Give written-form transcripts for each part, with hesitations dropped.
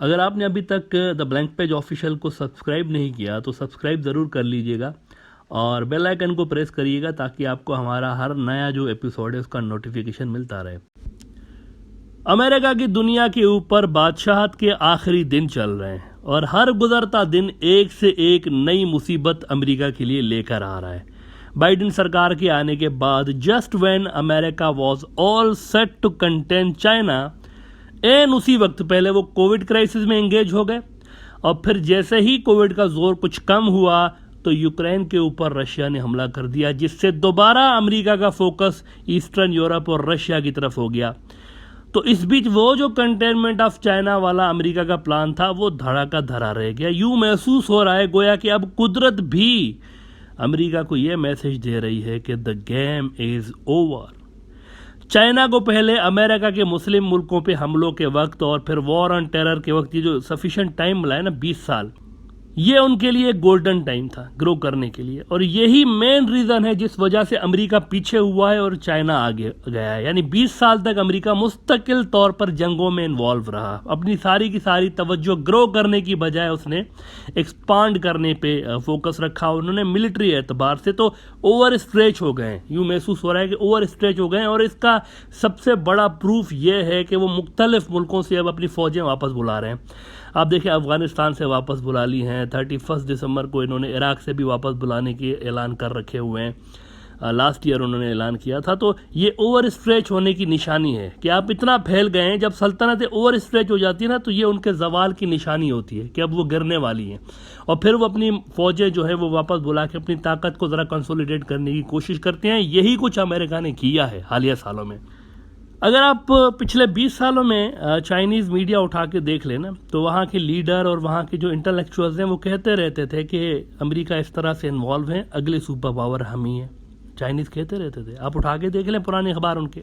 अगर आपने अभी तक द ब्लैंक पेज ऑफिशियल को सब्सक्राइब नहीं किया तो सब्सक्राइब ज़रूर कर लीजिएगा और बेल आइकन को प्रेस करिएगा ताकि आपको हमारा हर नया जो एपिसोड है उसका नोटिफिकेशन मिलता रहे। अमेरिका की दुनिया के ऊपर बादशाहत के आखिरी दिन चल रहे हैं और हर गुजरता दिन एक से एक नई मुसीबत अमेरिका के लिए लेकर आ रहा है। बाइडेन सरकार के आने के बाद just when America was all set to contain China, एन उसी वक्त पहले वो कोविड क्राइसिस में एंगेज हो गए और फिर जैसे ही कोविड का जोर कुछ कम हुआ तो यूक्रेन के ऊपर रशिया ने हमला कर दिया, जिससे दोबारा अमेरिका का फोकस ईस्टर्न यूरोप और रशिया की तरफ हो गया। तो इस बीच वो जो कंटेनमेंट ऑफ चाइना वाला अमेरिका का प्लान था वो धड़ा का धड़ा रह गया। यूं महसूस हो रहा है गोया कि अब कुदरत भी अमेरिका को ये मैसेज दे रही है कि the game is over. China को पहले अमेरिका के मुस्लिम मुल्कों पे हमलों के वक्त और फिर वॉर ऑन टेरर के वक्त ये जो सफिशिएंट टाइम मिला है ना 20 साल, ये उनके लिए गोल्डन टाइम था ग्रो करने के लिए और यही मेन रीज़न है जिस वजह से अमेरिका पीछे हुआ है और चाइना आगे गया है। यानी 20 साल तक अमेरिका मुस्तकिल तौर पर जंगों में इन्वॉल्व रहा। अपनी सारी की सारी तवज्जो ग्रो करने की बजाय उसने एक्सपांड करने पे फोकस रखा। उन्होंने मिलिट्री एतबार से तो ओवर स्ट्रेच हो गए, यूँ महसूस हो रहा है कि ओवर स्ट्रेच हो गए और इसका सबसे बड़ा प्रूफ ये है कि वो मुख्तलिफ मुल्कों से अब अपनी फ़ौजें वापस बुला रहे हैं। आप देखिए अफ़गानिस्तान से वापस बुला ली हैं, 31 दिसंबर को इन्होंने इराक से भी वापस बुलाने के ऐलान कर रखे हुए हैं। लास्ट ईयर उन्होंने ऐलान किया था। तो ये ओवर स्ट्रेच होने की निशानी है कि आप इतना फैल गए हैं। जब सल्तनतें ओवर स्ट्रेच हो जाती है ना तो ये उनके जवाल की निशानी होती है कि अब वो गिरने वाली हैं और फिर वो अपनी फ़ौजें जो है वो वापस बुला के अपनी ताकत को ज़रा कंसोलिडेट करने की कोशिश करते हैं। यही कुछ अमेरिका ने किया है हालिया सालों में। अगर आप पिछले 20 सालों में चाइनीज़ मीडिया उठा के देख लेना तो वहाँ के लीडर और वहाँ के जो इंटेलेक्चुअल्स हैं वो कहते रहते थे कि अमेरिका इस तरह से इन्वॉल्व है, अगले सुपर पावर हम ही है। चाइनीज़ कहते रहते थे, आप उठा के देख लें पुराने अखबार उनके।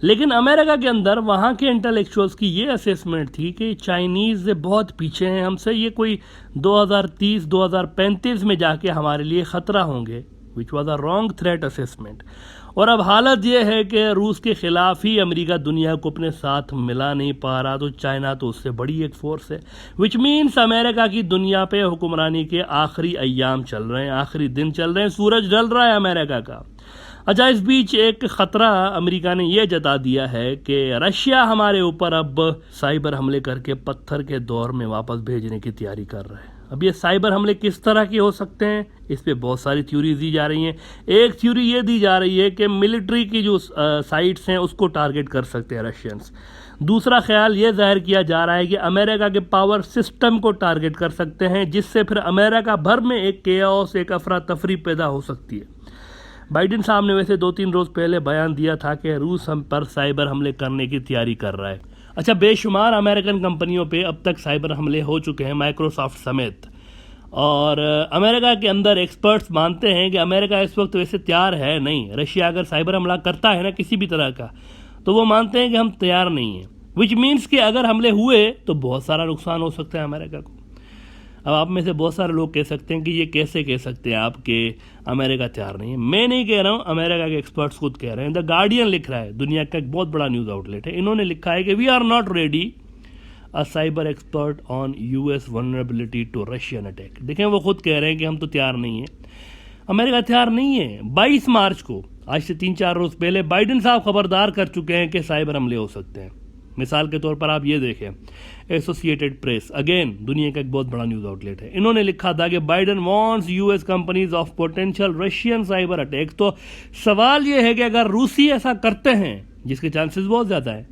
लेकिन अमेरिका के अंदर वहाँ के इंटेलेक्चुअल्स की ये असेसमेंट थी कि चाइनीज़ बहुत पीछे हैं हमसे, ये कोई 2030-2035 में जाके हमारे लिए ख़तरा होंगे, which was a wrong threat assessment. और अब हालत यह है कि रूस के ख़िलाफ़ ही अमेरिका दुनिया को अपने साथ मिला नहीं पा रहा, तो चाइना तो उससे बड़ी एक फोर्स है, विच मीन्स अमेरिका की दुनिया पे हुक्मरानी के आखिरी अय्याम चल रहे हैं, आखिरी दिन चल रहे हैं, सूरज ढल रहा है अमेरिका का। अच्छा, इस बीच एक ख़तरा अमेरिका ने यह जता दिया है कि रशिया हमारे ऊपर अब साइबर हमले करके पत्थर के दौर में वापस भेजने की तैयारी कर रहा है। अब ये साइबर हमले किस तरह के हो सकते हैं, इस पे बहुत सारी थ्योरीज दी जा रही हैं। एक थ्योरी ये दी जा रही है कि मिलिट्री की जो साइट्स हैं उसको टारगेट कर सकते हैं रशियंस। दूसरा ख्याल ये जाहिर किया जा रहा है कि अमेरिका के पावर सिस्टम को टारगेट कर सकते हैं, जिससे फिर अमेरिका भर में एक केओस, एक अफरा तफरी पैदा हो सकती है। बाइडेन साहब ने वैसे 2-3 रोज़ पहले बयान दिया था कि रूस हम पर साइबर हमले करने की तैयारी कर रहा है। अच्छा, बेशुमार अमेरिकन कंपनियों पे अब तक साइबर हमले हो चुके हैं, माइक्रोसॉफ्ट समेत। और अमेरिका के अंदर एक्सपर्ट्स मानते हैं कि अमेरिका इस वक्त वैसे तैयार है नहीं। रशिया अगर साइबर हमला करता है ना किसी भी तरह का, तो वो मानते हैं कि हम तैयार नहीं हैं, विच मीन्स कि अगर हमले हुए तो बहुत सारा नुकसान हो सकता है अमेरिका को। अब आप में से बहुत सारे लोग कह सकते हैं कि ये कैसे कह सकते हैं आप कि अमेरिका तैयार नहीं है। मैं नहीं कह रहा हूँ, अमेरिका के एक्सपर्ट्स खुद कह रहे हैं। द गार्डियन लिख रहा है, दुनिया का एक बहुत बड़ा न्यूज़ आउटलेट है, इन्होंने लिखा है कि we are not ready, a cyber expert on US vulnerability to Russian attack. देखें, वो खुद कह रहे हैं कि हम तो तैयार नहीं हैं, अमेरिका तैयार नहीं है। 22 मार्च को, आज से 3-4 रोज़ पहले, बाइडेन साहब खबरदार कर चुके हैं कि साइबर हमले हो सकते हैं। मिसाल के तौर पर आप ये देखें, एसोसिएटेड प्रेस, अगेन दुनिया का एक बहुत बड़ा न्यूज़ आउटलेट है, इन्होंने लिखा था कि Biden wants US companies of potential Russian cyber attack. तो सवाल ये है कि अगर रूसी ऐसा करते हैं, जिसके चांसेस बहुत ज़्यादा है,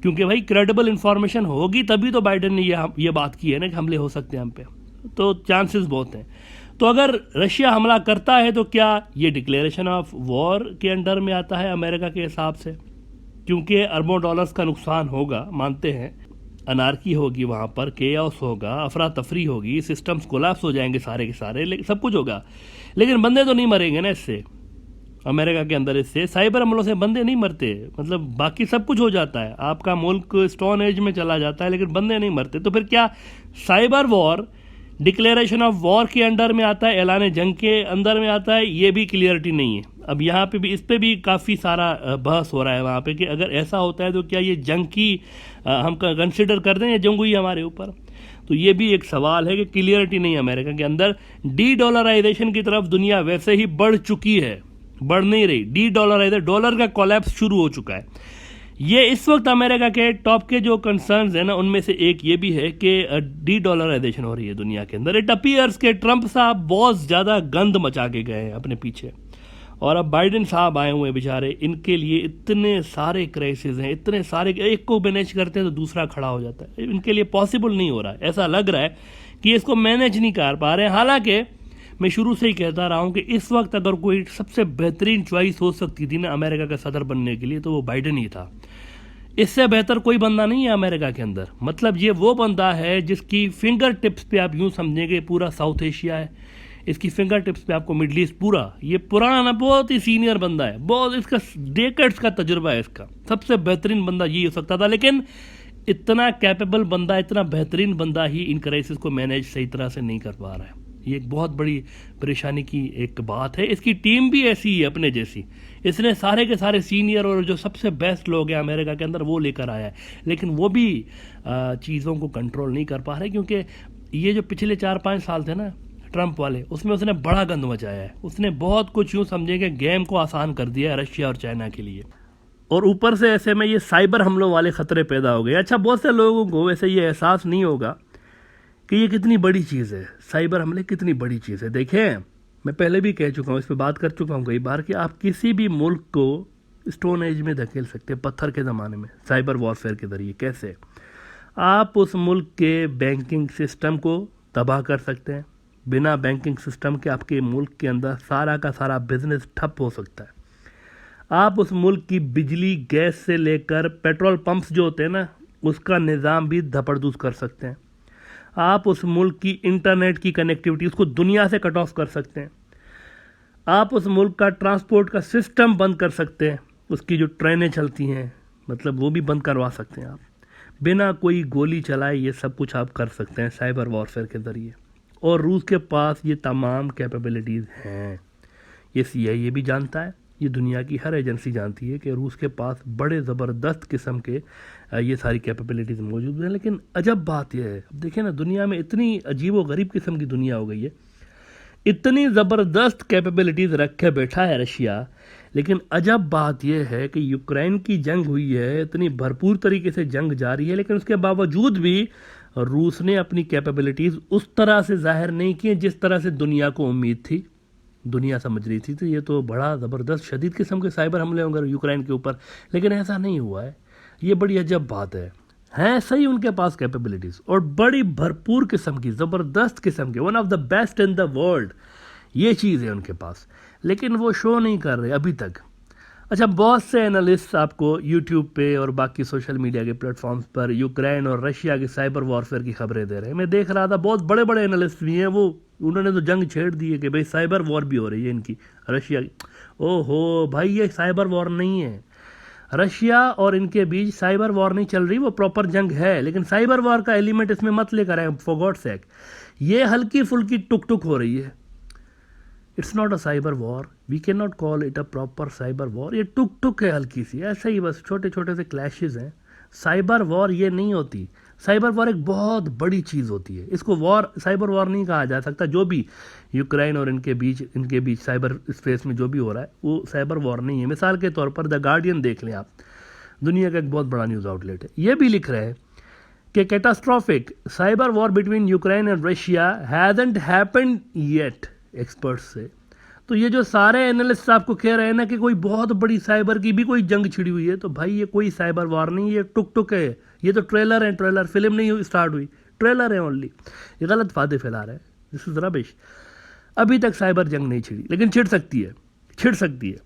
क्योंकि भाई क्रेडिबल इंफॉर्मेशन होगी तभी तो बाइडेन ने ये बात की है ना कि हमले हो सकते हैं हम पे, तो चांसेस बहुत हैं। तो अगर रशिया हमला करता है तो क्या ये डिक्लेरेशन ऑफ वॉर के अंडर में आता है अमेरिका के हिसाब से? क्योंकि अरबों डॉलर्स का नुकसान होगा, मानते हैं, अनारकी होगी वहाँ पर, केओस होगा, अफरा तफरी होगी, सिस्टम्स कोलैप्स हो जाएंगे सारे के सारे, सब कुछ होगा, लेकिन बंदे तो नहीं मरेंगे ना इससे। अमेरिका के अंदर इससे साइबर हमलों से बंदे नहीं मरते, मतलब बाकी सब कुछ हो जाता है, आपका मुल्क स्टोन एज में चला जाता है, लेकिन बंदे नहीं मरते। तो फिर क्या cyber war declaration of war के अंडर में आता है, ऐलान जंग के अंदर में आता है, ये भी क्लियरिटी नहीं है। अब यहाँ पे भी इस पे भी काफ़ी सारा बहस हो रहा है वहाँ पे कि अगर ऐसा होता है तो क्या ये जंग की हम कंसिडर कर दें, या जंग हुई हमारे ऊपर। तो ये भी एक सवाल है कि क्लियरिटी नहीं है अमेरिका के अंदर। डी डॉलराइजेशन की तरफ दुनिया वैसे ही बढ़ चुकी है, बढ़ नहीं रही। डी डॉलराइजेशन, डॉलर का कोलैप्स शुरू हो चुका है। ये इस वक्त अमेरिका के टॉप के जो कंसर्न्स हैं ना, उनमें से एक ये भी है कि डी डॉलराइजेशन हो रही है दुनिया के अंदर। इट अपीयर्स के ट्रंप साहब बहुत ज़्यादा गंद मचा के गए हैं अपने पीछे, और अब बाइडेन साहब आए हुए हैं बेचारे। इनके लिए इतने सारे क्राइसिस हैं, इतने सारे, एक को मैनेज करते हैं तो दूसरा खड़ा हो जाता है। इनके लिए पॉसिबल नहीं हो रहा है, ऐसा लग रहा है कि इसको मैनेज नहीं कर पा रहे हैं। हालांकि मैं शुरू से ही कहता रहा हूं कि इस वक्त अगर कोई सबसे बेहतरीन चॉइस हो सकती थी ना अमेरिका का सदर बनने के लिए, तो वो बाइडेन ही था। इससे बेहतर कोई बंदा नहीं है अमेरिका के अंदर। मतलब ये वो बंदा है जिसकी फिंगर टिप्स पे आप यूं समझेंगे पूरा साउथ एशिया है, इसकी फिंगर टिप्स पे आपको मिडल ईस्ट पूरा, ये पुराना बहुत ही सीनियर बंदा है, बहुत इसका डेकेड्स का तजुर्बा है, इसका सबसे बेहतरीन बंदा ये हो सकता था। लेकिन इतना कैपेबल बंदा, इतना बेहतरीन बंदा ही इन क्राइसिस को मैनेज सही तरह से नहीं कर पा रहा है। ये एक बहुत बड़ी परेशानी की एक बात है। इसकी टीम भी ऐसी है अपने जैसी, इसने सारे के सारे सीनियर और जो सबसे बेस्ट लोग हैं अमेरिका के अंदर वो लेकर आया है, लेकिन वो भी चीज़ों को कंट्रोल नहीं कर पा रहे, क्योंकि ये जो पिछले 4-5 साल थे ना ट्रंप वाले, उसमें उसने बड़ा गंद मचाया है। उसने बहुत कुछ यूँ समझेंगे गेम को आसान कर दिया है रशिया और चाइना के लिए, और ऊपर से ऐसे में ये साइबर हमलों वाले खतरे पैदा हो गए। अच्छा, बहुत से लोगों को वैसे ये एहसास नहीं होगा कि ये कितनी बड़ी चीज़ है, साइबर हमले कितनी बड़ी चीज़ है। देखें, मैं पहले भी कह चुका हूँ, इस पर बात कर चुका हूँ कई बार, कि आप किसी भी मुल्क को स्टोन एज में धकेल सकते हैं, पत्थर के ज़माने में, साइबर वॉरफेयर के ज़रिए। कैसे? आप उस मुल्क के बैंकिंग सिस्टम को तबाह कर सकते हैं। बिना बैंकिंग सिस्टम के आपके मुल्क के अंदर सारा का सारा बिजनेस ठप हो सकता है। आप उस मुल्क की बिजली, गैस से लेकर पेट्रोल पंप्स जो होते हैं ना, उसका निज़ाम भी धपड़दूस कर सकते हैं। आप उस मुल्क की इंटरनेट की कनेक्टिविटी, उसको दुनिया से कट ऑफ कर सकते हैं। आप उस मुल्क का ट्रांसपोर्ट का सिस्टम बंद कर सकते हैं, उसकी जो ट्रेनें चलती हैं, मतलब वो भी बंद करवा सकते हैं आप। बिना कोई गोली चलाए ये सब कुछ आप कर सकते हैं साइबर वॉरफेयर के ज़रिए। और रूस के पास ये तमाम कैपेबिलिटीज़ हैं। ये CIA भी जानता है, ये दुनिया की हर एजेंसी जानती है कि रूस के पास बड़े ज़बरदस्त किस्म के ये सारी कैपेबिलिटीज़ मौजूद हैं। लेकिन अजब बात यह है, अब देखिए ना, दुनिया में इतनी अजीब व गरीब किस्म की दुनिया हो गई है, इतनी ज़बरदस्त कैपेबिलिटीज़ रखे बैठा है रशिया, लेकिन अजब बात यह है कि यूक्रेन की जंग हुई है, इतनी भरपूर तरीके से जंग जारी है, लेकिन उसके बावजूद भी रूस ने अपनी कैपेबिलिटीज़ उस तरह से जाहिर नहीं की जिस तरह से दुनिया को उम्मीद थी, दुनिया समझ रही थी। तो ये तो बड़ा ज़बरदस्त शदीद किस्म के साइबर हमले होंगे यूक्रेन के ऊपर, लेकिन ऐसा नहीं हुआ है। ये बड़ी अजब बात है सही उनके पास कैपेबिलिटीज़, और बड़ी भरपूर किस्म की, ज़बरदस्त किस्म के, one of the best in the world, ये चीज़ है उनके पास, लेकिन वो शो नहीं कर रहे अभी तक। अच्छा, बहुत से एनालिस्ट आपको यूट्यूब पे और बाकी सोशल मीडिया के प्लेटफॉर्म्स पर यूक्रेन और रशिया के साइबर वॉरफेयर की खबरें दे रहे हैं। मैं देख रहा था, बहुत बड़े बड़े एनालिस्ट भी हैं, वो उन्होंने तो जंग छेड़ दी है कि भाई साइबर वॉर भी हो रही है इनकी, रशिया की। ओहो भाई, ये साइबर वॉर नहीं है, रशिया और इनके बीच साइबर वॉर नहीं चल रही, वो प्रॉपर जंग है। लेकिन साइबर वॉर का एलिमेंट इसमें मत लेकर आए, फॉर गॉड सेक। ये हल्की फुल्की टुक टुक हो रही है। It's not a cyber war, we can not call it a proper cyber war. ये टुक टुक है हल्की सी, ऐसे ही बस छोटे छोटे से क्लैशेज हैं। साइबर वॉर ये नहीं होती। साइबर वॉर एक बहुत बड़ी चीज़ होती है, इसको वॉर, साइबर वॉर नहीं कहा जा सकता। जो भी यूक्रेन और इनके बीच साइबर स्पेस में जो भी हो रहा है वो साइबर वॉर नहीं है। मिसाल के तौर पर द गार्डियन देख लें आप, दुनिया का एक बहुत बड़ा न्यूज़ आउटलेट है, ये भी लिख रहे हैं कि catastrophic cyber war between Ukraine and Russia hasn't happened yet, experts से। तो ये जो सारे एनालिस्ट आपको कह रहे हैं ना कि कोई बहुत बड़ी साइबर की भी कोई जंग छिड़ी हुई है, तो भाई ये कोई साइबर वॉर नहीं, ये टुक टुक है, ये तो ट्रेलर है, ट्रेलर, फिल्म नहीं स्टार्ट हुई, ट्रेलर है ओनली। ये गलत वादे फैला रहे हैं, दिस इज रबिश। अभी तक साइबर जंग नहीं छिड़ी, लेकिन छिड़ सकती है।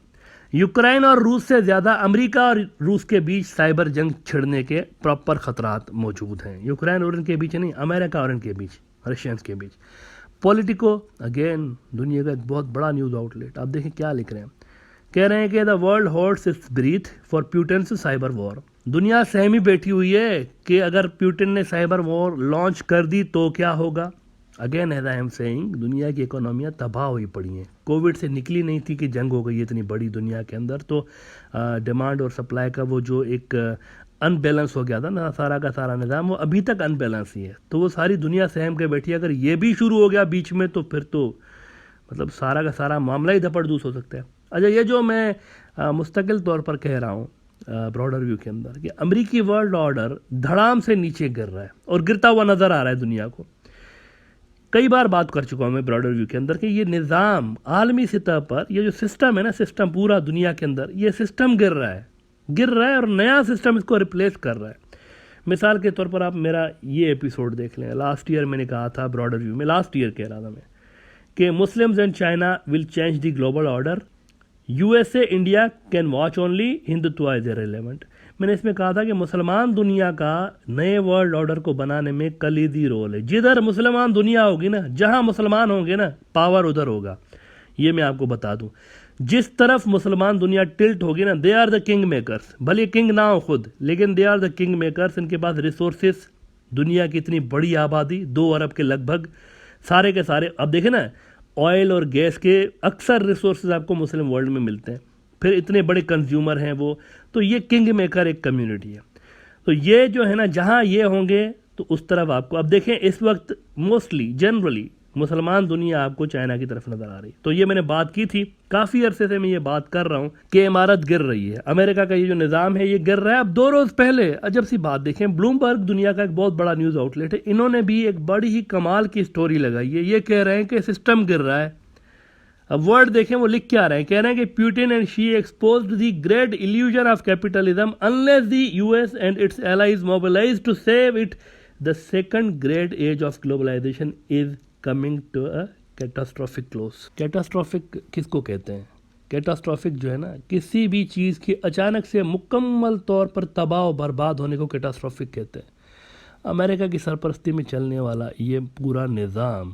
यूक्रेन और रूस से ज़्यादा अमेरिका और रूस के बीच साइबर जंग छिड़ने के प्रॉपर खतरात मौजूद हैं। यूक्रेन और इनके बीच नहीं, अमेरिका और इनके बीच, रशियंस के बीच। पॉलिटिको अगेन, दुनिया का एक बहुत बड़ा न्यूज़ आउटलेट, आप देखें क्या लिख रहे हैं। कह रहे हैं कि the world holds its breath for Putin's cyber war. दुनिया सहमी बैठी हुई है कि अगर प्यूटिन ने साइबर वॉर लॉन्च कर दी तो क्या होगा। Again as I am saying, दुनिया की इकोनॉमियाँ तबाह हुई पड़ी हैं। कोविड से निकली नहीं थी कि जंग हो गई इतनी बड़ी दुनिया के अंदर, तो डिमांड और सप्लाई का वो जो एक अनबैलेंस हो गया था ना सारा का सारा निज़ाम, वो अभी तक अनबैलेंस ही है। तो वो सारी दुनिया सहम के बैठी है। अगर ये भी शुरू हो गया बीच में तो फिर तो मतलब सारा का सारा मामला ही धपड़धूस हो सकता है। अच्छा, ये जो मैं मुस्तकिल तौर पर कह रहा हूँ ब्रॉडर व्यू के अंदर कि अमेरिकी वर्ल्ड ऑर्डर धड़ाम से नीचे गिर रहा है और गिरता हुआ नज़र आ रहा है दुनिया को। कई बार बात कर चुका हूँ मैं ब्रॉडर व्यू के अंदर कि ये निज़ाम आलमी सतह पर, ये जो सिस्टम है ना, सिस्टम पूरा दुनिया के अंदर, ये सिस्टम गिर रहा है और नया सिस्टम इसको रिप्लेस कर रहा है। मिसाल के तौर पर आप मेरा ये एपिसोड देख लें। लास्ट ईयर मैंने कहा था ब्रॉडर व्यू में, लास्ट ईयर कह रहा था मैं कि Muslims and China will change the global order, USA India can watch only, Hindutva is irrelevant. मैंने इसमें कहा था कि मुसलमान दुनिया का नए वर्ल्ड ऑर्डर को बनाने में कलीदी रोल है। जिधर मुसलमान दुनिया होगी ना, जहां मुसलमान होंगे ना, पावर उधर होगा। ये मैं आपको बता दूं, जिस तरफ मुसलमान दुनिया टिल्ट होगी ना, they are the king makers. भले किंग ना हो खुद, लेकिन they are the king makers. इनके पास रिसोर्सेस, दुनिया की इतनी बड़ी आबादी 2 अरब के लगभग, सारे के सारे। अब देखें ना, ऑयल और गैस के अक्सर रिसोर्सेज आपको मुस्लिम वर्ल्ड में मिलते हैं, फिर इतने बड़े कंज्यूमर हैं वो। तो ये किंग मेकर एक कम्युनिटी है। तो ये जो है ना, जहाँ ये होंगे तो उस तरफ आपको, अब देखें इस वक्त मोस्टली जनरली मुसलमान दुनिया आपको चाइना की तरफ नजर आ रही। तो ये मैंने बात की थी, काफ़ी अरसे से मैं ये बात कर रहा हूँ कि इमारत गिर रही है। अमेरिका का ये जो निज़ाम है ये गिर रहा है। अब 2 रोज़ पहले अजब सी बात देखें, ब्लूमबर्ग दुनिया का एक बहुत बड़ा न्यूज़ आउटलेट है, इन्होंने भी एक बड़ी ही कमाल की स्टोरी लगाई है। ये कह रहे हैं कि सिस्टम गिर रहा है। अब वर्ड देखें वो लिख के आ रहे हैं, कह रहे हैं कि Putin and Xi exposed the great illusion of capitalism unless the US and its allies mobilise to save it, the second great age of globalisation is coming to a catastrophic close. Catastrophic किसको कहते हैं? Catastrophic जो है ना, किसी भी चीज़ की अचानक से मुकम्मल तौर पर तबाह और बर्बाद होने को कैटास्ट्रोफिक कहते हैं। अमेरिका की सरपरस्ती में चलने वाला ये पूरा निज़ाम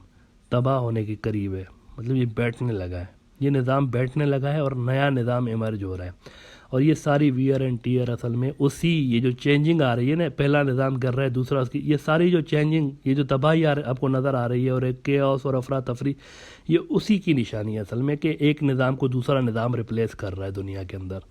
तबाह होने के करीब है। मतलब ये बैठने लगा है, ये निज़ाम बैठने लगा है और नया निज़ाम इमर्ज हो रहा है। और ये सारी वियर एंड टीयर असल में उसी, ये जो चेंजिंग आ रही है ना, पहला निज़ाम कर रहा है दूसरा उसकी, ये सारी जो चेंजिंग, ये जो तबाही आपको नज़र आ रही है और एक केओस और अफरा तफरी, ये उसी की निशानी है असल में कि एक निज़ाम को दूसरा निज़ाम रिप्लेस कर रहा है दुनिया के अंदर।